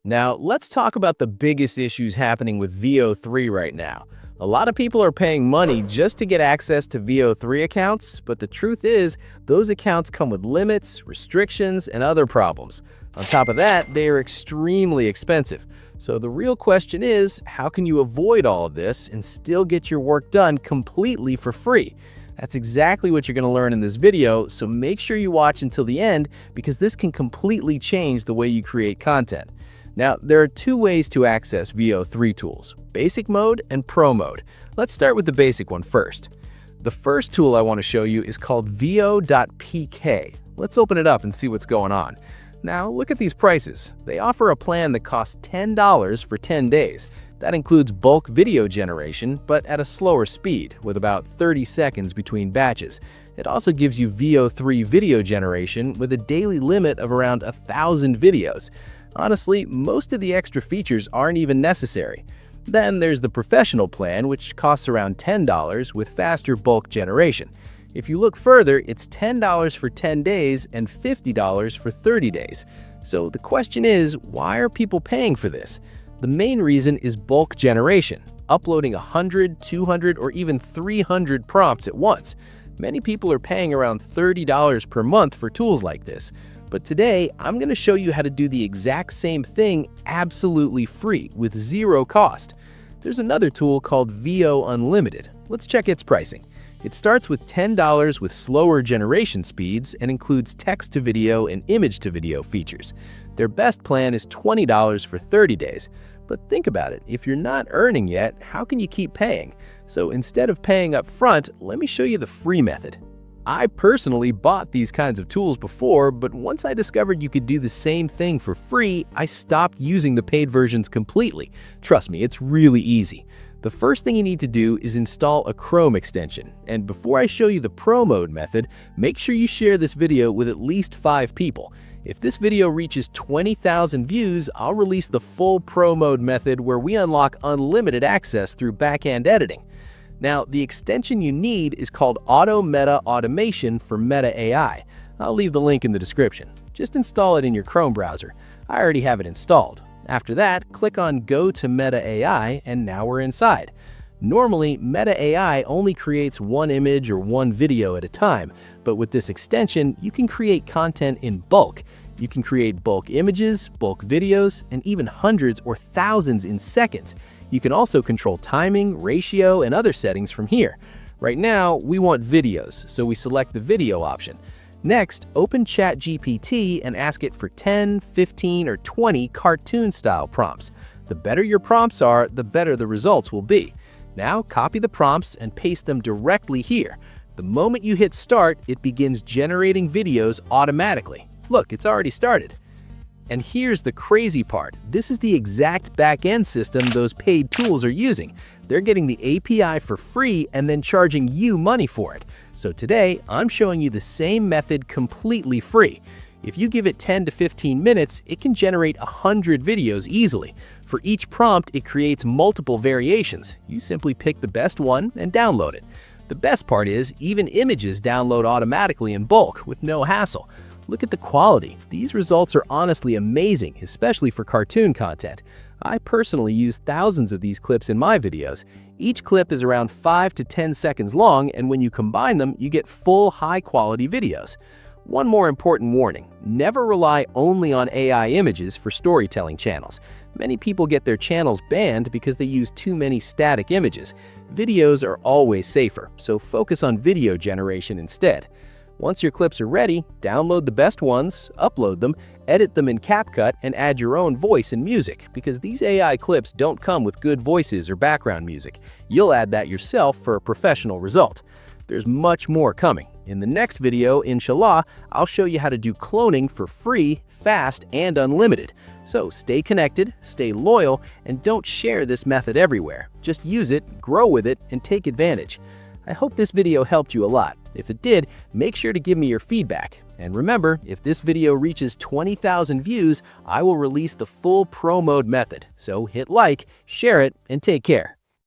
Now, let's talk about the biggest issues happening with Veo 3 right now. A lot of people are paying money just to get access to Veo 3 accounts, but the truth is, those accounts come with limits, restrictions, and other problems. On top of that, they are extremely expensive. So the real question is, how can you avoid all of this and still get your work done completely for free? That's exactly what you're going to learn in this video, so make sure you watch until the end because this can completely change the way you create content. Now, there are two ways to access Veo 3 tools, Basic Mode and Pro Mode. Let's start with the basic one first. The first tool I want to show you is called Veo.pk. Let's open it up and see what's going on. Now, look at these prices. They offer a plan that costs $10 for 10 days. That includes bulk video generation, but at a slower speed, with about 30 seconds between batches. It also gives you Veo 3 video generation with a daily limit of around 1,000 videos. Honestly, most of the extra features aren't even necessary. Then there's the professional plan, which costs around $10 with faster bulk generation. If you look further, it's $10 for 10 days and $50 for 30 days. So the question is, why are people paying for this? The main reason is bulk generation, uploading 100, 200, or even 300 prompts at once. Many people are paying around $30 per month for tools like this. But today, I'm going to show you how to do the exact same thing absolutely free with zero cost. There's another tool called Veo Unlimited. Let's check its pricing. It starts with $10 with slower generation speeds and includes text-to-video and image-to-video features. Their best plan is $20 for 30 days. But think about it, if you're not earning yet, how can you keep paying? So instead of paying up front, let me show you the free method. I personally bought these kinds of tools before, but once I discovered you could do the same thing for free, I stopped using the paid versions completely. Trust me, it's really easy. The first thing you need to do is install a Chrome extension. And before I show you the Pro Mode method, make sure you share this video with at least 5 people. If this video reaches 20,000 views, I'll release the full Pro Mode method where we unlock unlimited access through back-end editing. Now, the extension you need is called Auto Meta Automation for Meta AI. I'll leave the link in the description. Just install it in your Chrome browser. I already have it installed. After that, click on Go to Meta AI, and now we're inside. Normally, Meta AI only creates one image or one video at a time, but with this extension, you can create content in bulk. You can create bulk images, bulk videos, and even hundreds or thousands in seconds. You can also control timing, ratio, and other settings from here. Right now, we want videos, so we select the video option. Next, open ChatGPT and ask it for 10, 15, or 20 cartoon-style prompts. The better your prompts are, the better the results will be. Now, copy the prompts and paste them directly here. The moment you hit start, it begins generating videos automatically. Look, it's already started. And here's the crazy part. This is the exact back-end system those paid tools are using. They're getting the API for free and then charging you money for it. So today, I'm showing you the same method completely free. If you give it 10 to 15 minutes, it can generate 100 videos easily. For each prompt, it creates multiple variations. You simply pick the best one and download it. The best part is, even images download automatically in bulk with no hassle. Look at the quality. These results are honestly amazing, especially for cartoon content. I personally use thousands of these clips in my videos. Each clip is around 5 to 10 seconds long, and when you combine them, you get full high-quality videos. One more important warning, never rely only on AI images for storytelling channels. Many people get their channels banned because they use too many static images. Videos are always safer, so focus on video generation instead. Once your clips are ready, download the best ones, upload them, edit them in CapCut, and add your own voice and music, because these AI clips don't come with good voices or background music. You'll add that yourself for a professional result. There's much more coming. In the next video, inshallah, I'll show you how to do cloning for free, fast, and unlimited. So stay connected, stay loyal, and don't share this method everywhere. Just use it, grow with it, and take advantage. I hope this video helped you a lot. If it did, make sure to give me your feedback. And remember, if this video reaches 20,000 views, I will release the full Pro Mode method. So hit like, share it, and take care.